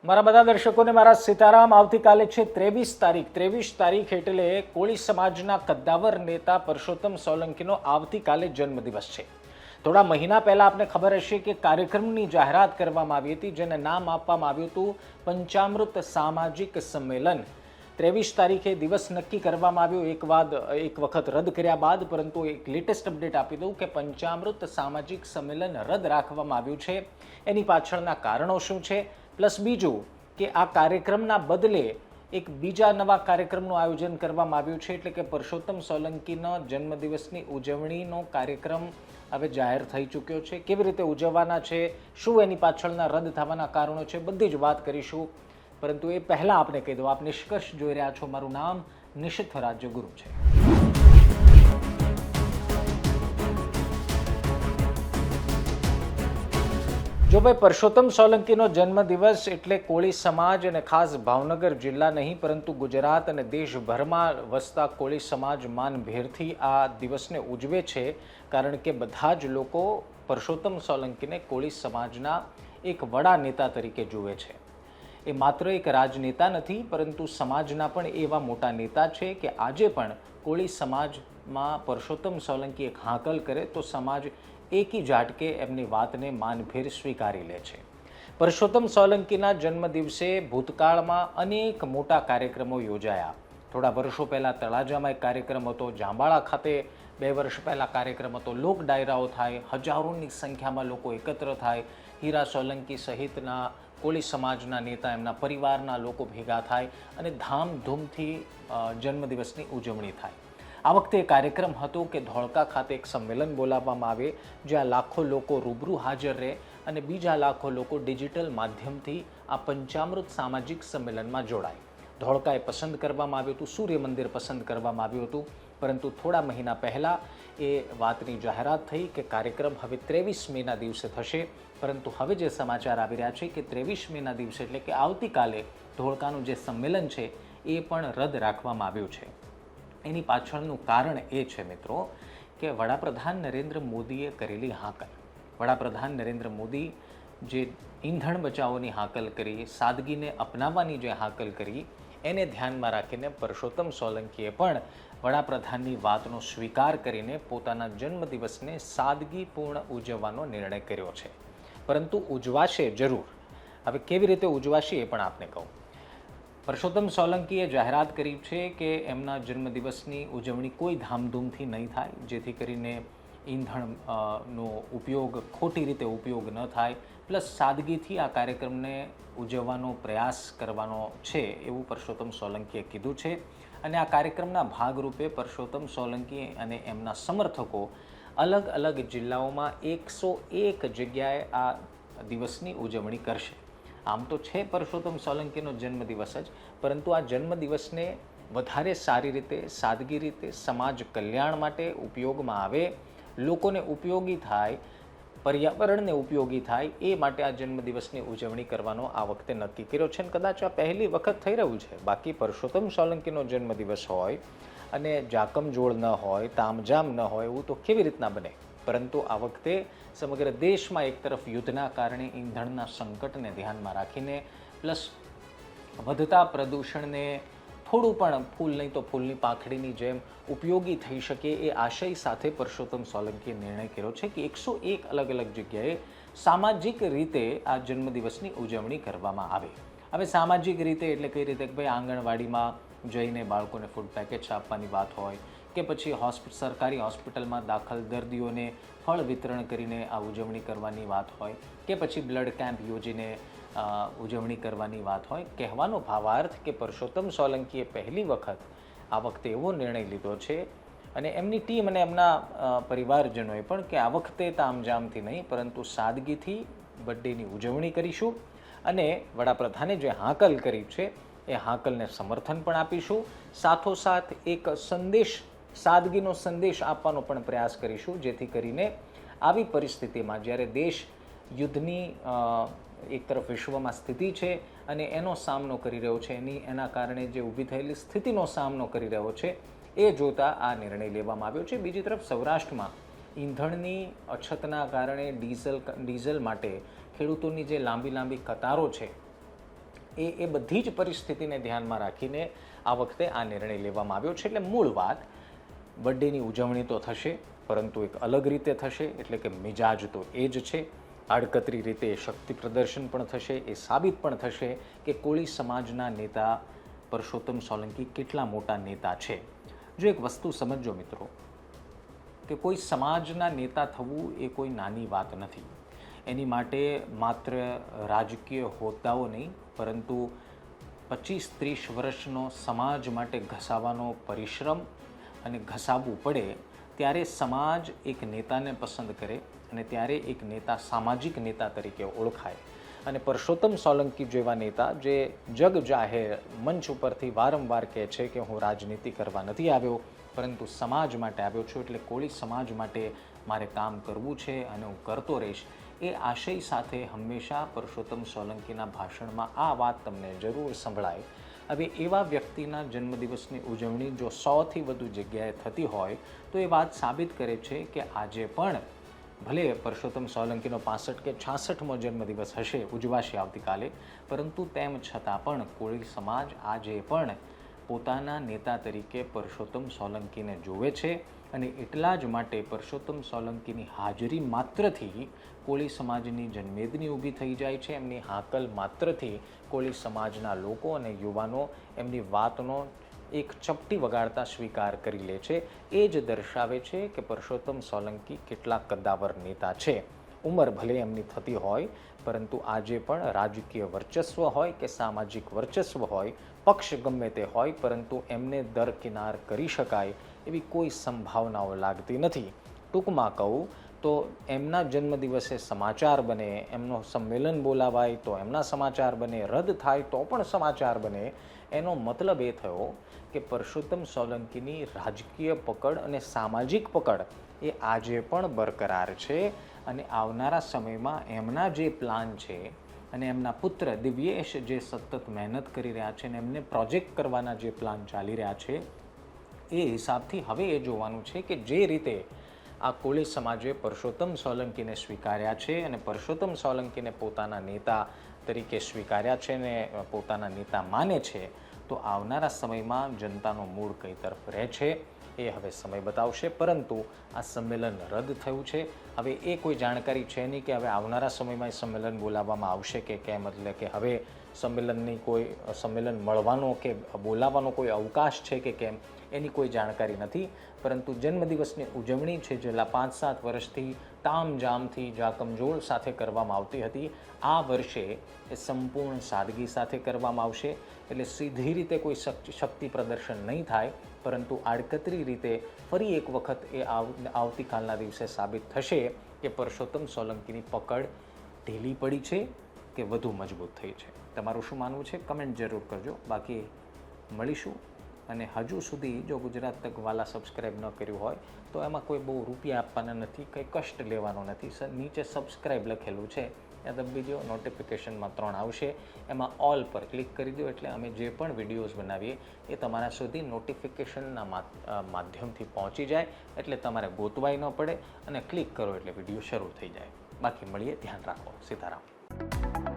મારા બધા દર્શકોને મારા સીતારામ. આવતીકાલે છે 23 તારીખ એટલે કોળી સમાજના કદ્દાવર નેતા પરસોત્તમ સોલંકીનો આવતીકાલે જન્મદિવસ છે. થોડા મહિના પહેલા આપને ખબર હશે કે કાર્યક્રમની જાહેરાત કરવામાં આવી હતી, જેને નામ આપવામાં આવ્યું હતું પંચામૃત સામાજિક સંમેલન. 23 તારીખે દિવસ નક્કી કરવામાં આવ્યો, એક વખત રદ કર્યા બાદ, પરંતુ એક લેટેસ્ટ અપડેટ આપી દઉં કે પંચામૃત સામાજિક સંમેલન રદ રાખવામાં આવ્યું છે. એની પાછળના કારણો શું છે, પ્લસ બીજું કે આ કાર્યક્રમના બદલે એક બીજા નવા કાર્યક્રમનું આયોજન કરવામાં આવ્યું છે, એટલે કે પરસોત્તમ સોલંકીના જન્મદિવસની ઉજવણીનો કાર્યક્રમ હવે જાહેર થઈ ચૂક્યો છે. કેવી રીતે ઉજવવાના છે, શું એની પાછળના રદ થવાના કારણો છે, બધી જ વાત કરીશું. પરંતુ એ પહેલાં આપને કહી દઉં, આપ નિષ્કર્ષ જોઈ રહ્યા છો. મારું નામ નિશિત રાજ્યગુરુ છે. જો ભાઈ પરસોત્તમ સોલંકીનો જન્મદિવસ એટલે કોળી સમાજ અને ખાસ ભાવનગર જિલ્લા નહીં પરંતુ ગુજરાત અને દેશભરમાં વસતા કોળી સમાજ માનભેરથી આ દિવસને ઉજવે છે, કારણ કે બધા જ લોકો પરસોત્તમ સોલંકીને કોળી સમાજના એક વડા નેતા તરીકે જુએ છે. એ માત્ર એક રાજનેતા નથી, પરંતુ સમાજના પણ એવા મોટા નેતા છે કે આજે પણ કોળી સમાજમાં પરસોત્તમ સોલંકી એક હાંકલ કરે તો સમાજ એકી ઝાટકે એમની વાતને માનભેર સ્વીકારી લે છે. પરસોત્તમ સોલંકીના જન્મદિવસે ભૂતકાળમાં અનેક મોટા કાર્યક્રમો યોજાયા. થોડા વર્ષો પહેલાં તળાજામાં એક કાર્યક્રમ હતો, જાંબાળા ખાતે 2 વર્ષ પહેલાં કાર્યક્રમ હતો, લોક ડાયરાઓ થાય, હજારોની સંખ્યામાં લોકો એકત્ર થાય, હીરા સોલંકી સહિતના કોળી સમાજના નેતા, એમના પરિવારના લોકો ભેગા થાય અને ધામધૂમથી જન્મદિવસની ઉજવણી થાય. આ વખતે કાર્યક્રમ હતો કે ધોળકા ખાતે એક સંમેલન બોલાવવામાં આવે, જ્યાં લાખો લોકો રૂબરૂ હાજર રહે અને બીજા લાખો લોકો ડિજિટલ માધ્યમથી આ પંચામૃત સામાજિક સંમેલનમાં જોડાય. ધોળકાએ પસંદ કરવામાં આવ્યું હતું, સૂર્ય મંદિર પસંદ કરવામાં આવ્યું હતું, પરંતુ થોડા મહિના પહેલાં એ વાતની જાહેરાત થઈ કે કાર્યક્રમ હવે 23 મેના દિવસે થશે. પરંતુ હવે જે સમાચાર આવી રહ્યા છે કે 23 મેના દિવસે એટલે કે આવતીકાલે ધોળકાનું જે સંમેલન છે એ પણ રદ રાખવામાં આવ્યું છે. એની પાછળનું કારણ એ છે મિત્રો કે વડાપ્રધાન નરેન્દ્ર મોદીએ કરેલી હાકલ. વડાપ્રધાન નરેન્દ્ર મોદી જે ઈંધણ બચાવોની હાકલ કરી, સાદગીને અપનાવવાની જે હાકલ કરી, એને ધ્યાનમાં રાખીને પરસોત્તમ સોલંકીએ પણ વડાપ્રધાનની વાતનો સ્વીકાર કરીને પોતાના જન્મદિવસને સાદગીપૂર્ણ ઉજવવાનો નિર્ણય કર્યો છે. પરંતુ ઉજવાશે જરૂર. હવે કેવી રીતે ઉજવાશે એ પણ આપને કહું. પરસોત્તમ સોલંકીએ જાહેરાત કરી છે કે એમના જન્મદિવસની ઉજવણી કોઈ ધામધૂમથી નહીં થાય, જેથી કરીને ઈંધણનો ઉપયોગ ખોટી રીતે ઉપયોગ ન થાય, પ્લસ સાદગીથી આ કાર્યક્રમને ઉજવવાનો પ્રયાસ કરવાનો છે એવું પરસોત્તમ સોલંકીએ કીધું છે. અને આ કાર્યક્રમના ભાગરૂપે પરસોત્તમ સોલંકી અને એમના સમર્થકો અલગ અલગ જિલ્લાઓમાં 101 જગ્યાએ આ દિવસની ઉજવણી કરશે. આમ તો છે પરસોત્તમ સોલંકીનો જન્મદિવસ જ, પરંતુ આ જન્મદિવસને વધારે સારી રીતે, સાદગી રીતે, સમાજ કલ્યાણ માટે ઉપયોગમાં આવે, લોકોને ઉપયોગી થાય, પર્યાવરણને ઉપયોગી થાય, એ માટે આ જન્મદિવસની ઉજવણી કરવાનો આ વખતે નક્કી કર્યો છે. અને કદાચ આ પહેલી વખત થઈ રહ્યું છે. બાકી પરસોત્તમ સોલંકીનો જન્મદિવસ હોય અને જાકમજોળ ન હોય, તામઝામ ન હોય, એવું તો કેવી રીતના બને? પરંતુ આ વખતે સમગ્ર દેશમાં એક તરફ યુદ્ધના કારણે ઈંધણના સંકટને ધ્યાનમાં રાખીને, પ્લસ વધતા પ્રદૂષણને થોડું પણ ફૂલ નહીં તો ફૂલની પાંખડીની જેમ ઉપયોગી થઈ શકે એ આશય સાથે પરસોત્તમ સોલંકીએ નિર્ણય કર્યો છે કે 101 અલગ અલગ જગ્યાએ સામાજિક રીતે આ જન્મદિવસની ઉજવણી કરવામાં આવે. હવે સામાજિક રીતે એટલે કઈ રીતે? કે ભાઈ આંગણવાડીમાં જઈને બાળકોને ફૂડ પેકેટ્સ આપવાની વાત હોય, કે પછી સરકારી હોસ્પિટલમાં દાખલ દર્દીઓને ફળ વિતરણ કરીને આ ઉજવણી કરવાની વાત હોય, કે પછી બ્લડ કેમ્પ યોજીને ઉજવણી કરવાની વાત હોય. કહેવાનો ભાવાર્થ કે પરસોત્તમ સોલંકીએ પહેલી વખત આ વખતે એવો નિર્ણય લીધો છે, અને એમની ટીમ અને એમના પરિવારજનોએ પણ, કે આ વખતે તામઝામથી નહીં પરંતુ સાદગીથી બર્થડેની ઉજવણી કરીશું. અને વડાપ્રધાને જે હાકલ કરી છે એ હાકલને સમર્થન પણ આપીશું. સાથોસાથ એક સંદેશ, સાદગીનો સંદેશ આપવાનો પણ પ્રયાસ કરીશું, જેથી કરીને આવી પરિસ્થિતિમાં જ્યારે દેશ યુદ્ધની એક તરફ વિશ્વમાં સ્થિતિ છે અને એનો સામનો કરી રહ્યો છે, એના કારણે જે ઊભી થયેલી સ્થિતિનો સામનો કરી રહ્યો છે, એ જોતા આ નિર્ણય લેવામાં આવ્યો છે. બીજી તરફ સૌરાષ્ટ્રમાં ઈંધણની અછતના કારણે ડીઝલ માટે ખેડૂતોની જે લાંબી કતારો છે એ બધી જ પરિસ્થિતિને ધ્યાનમાં રાખીને આ વખતે આ નિર્ણય લેવામાં આવ્યો છે. એટલે મૂળ વાત, બર્થડેની ઉજવણી તો થશે, પરંતુ એક અલગ રીતે થશે. એટલે કે મિજાજ તો એ જ છે. આડકતરી રીતે શક્તિ પ્રદર્શન પણ થશે. એ સાબિત પણ થશે કે કોળી સમાજના નેતા પરસોત્તમ સોલંકી કેટલા મોટા નેતા છે. જો એક વસ્તુ સમજો મિત્રો, કે કોઈ સમાજના નેતા થવું એ કોઈ નાની વાત નથી. એની માટે માત્ર રાજકીય હોદ્દાઓ નહીં, પરંતુ 25-30 વર્ષનો સમાજ માટે ઘસાવાનો પરિશ્રમ અને ઘસાવવું પડે, ત્યારે સમાજ એક નેતાને પસંદ કરે અને ત્યારે એક નેતા સામાજિક નેતા તરીકે ઓળખાય. અને પરસોત્તમ સોલંકી જેવા નેતા જે જગ જાહેર મંચ ઉપરથી વારંવાર કહે છે કે હું રાજનીતિ કરવા નથી આવ્યો, પરંતુ સમાજ માટે આવ્યો છું, એટલે કોળી સમાજ માટે મારે કામ કરવું છે અને હું કરતો રહીશ, એ આશય સાથે હંમેશા પરસોત્તમ સોલંકીના ભાષણમાં આ વાત તમને જરૂર સંભળાય. હવે એવા વ્યક્તિના જન્મદિવસની ઉજવણી જો 100થી વધુ જગ્યાએ થતી હોય તો એ વાત સાબિત કરે છે કે આજે પણ ભલે પરસોત્તમ સોલંકીનો 65 કે 66મો જન્મદિવસ હશે, ઉજવાશે આવતીકાલે, પરંતુ તેમ છતાં પણ કોળી સમાજ આજે પણ પોતાના નેતા તરીકે પરસોત્તમ સોલંકીને જોવે છે. અને એટલા જ માટે પરસોત્તમ સોલંકીની હાજરી માત્રથી કોળી સમાજની જનમેદની ઊભી થઈ જાય છે. એમની હાકલ માત્રથી કોળી સમાજના લોકો અને યુવાનો એમની વાતનો એક ચપટી વગાડતા સ્વીકાર કરી લે છે. એ જ દર્શાવે છે કે પરસોત્તમ સોલંકી કેટલા કદ્દાવર નેતા છે. ઉંમર ભલે એમની થતી હોય, પરંતુ આજે પણ રાજકીય વર્ચસ્વ હોય કે સામાજિક વર્ચસ્વ હોય, પક્ષ ગમે તે હોય, પરંતુ એમને દરકિનાર કરી શકાય એવી કોઈ સંભાવનાઓ લાગતી નથી. ટૂંકમાં કહું તો એમના જન્મદિવસે સમાચાર બને, એમનો સંમેલન બોલાવાય તો એમના સમાચાર બને, રદ થાય તો પણ સમાચાર બને. એનો મતલબ એ થયો કે પરસોત્તમ સોલંકીની રાજકીય પકડ અને સામાજિક પકડ એ આજે પણ બરકરાર છે. અને આવનારા સમયમાં એમના જે પ્લાન છે અને એમના પુત્ર દિવ્યેશ જે સતત મહેનત કરી રહ્યા છે અને એમને પ્રોજેક્ટ કરવાના જે પ્લાન ચાલી રહ્યા છે, એ હિસાબથી હવે એ જોવાનું છે કે જે રીતે આ કોળી સમાજે પરસોત્તમ સોલંકીને સ્વીકાર્યા છે અને પરસોત્તમ સોલંકીને પોતાના નેતા તરીકે સ્વીકાર્યા છે અને પોતાના નેતા માને છે, તો આવનારા સમયમાં જનતાનો મૂળ કઈ તરફ રહે છે એ હવે સમય બતાવશે. પરંતુ આ સંમેલન રદ થયું છે. હવે એ કોઈ જાણકારી છે નહીં કે હવે આવનારા સમયમાં એ સંમેલન બોલાવવામાં આવશે કે કેમ, એટલે કે હવે સંમેલન મળવાનો કે બોલાવવાનો કોઈ અવકાશ છે કે કેમ, એની કોઈ જાણકારી નથી. પરંતુ જન્મદિવસની ઉજવણી છે છેલ્લા 5-7 વર્ષથી તામઝામથી જાકમજોળ સાથે કરવામાં આવતી હતી, આ વર્ષે એ સંપૂર્ણ સાદગી સાથે કરવામાં આવશે. એટલે સીધી રીતે કોઈ શક્તિ પ્રદર્શન નહીં થાય, પરંતુ આડકતરી રીતે ફરી એક વખત એ આવતીકાલના દિવસે સાબિત થશે કે પરસોત્તમ સોલંકીની પકડ ઢીલી પડી છે કે વધુ મજબૂત થઈ છે. તમારું શું માનવું છે કમેન્ટ જરૂર કરજો. બાકી મળીશું. અને હજુ સુધી જો ગુજરાત તક વાલા સબસ્ક્રાઈબ ન કર્યું હોય તો એમાં કોઈ બહુ રૂપિયા આપવાના નથી, કંઈ કષ્ટ લેવાનો નથી. નીચે સબસ્ક્રાઈબ લખેલું છે, ત્યાં દબી દો, નોટિફિકેશનમાં 3 આવશે, એમાં ઓલ પર ક્લિક કરી દો, એટલે અમે જે પણ વિડીયોઝ બનાવીએ એ તમારા સુધી નોટિફિકેશનના માધ્યમથી પહોંચી જાય, એટલે તમારે ગોતવાય ન પડે અને ક્લિક કરો એટલે વિડીયો શરૂ થઈ જાય. બાકી મળીએ, ધ્યાન રાખો. સીતારામ.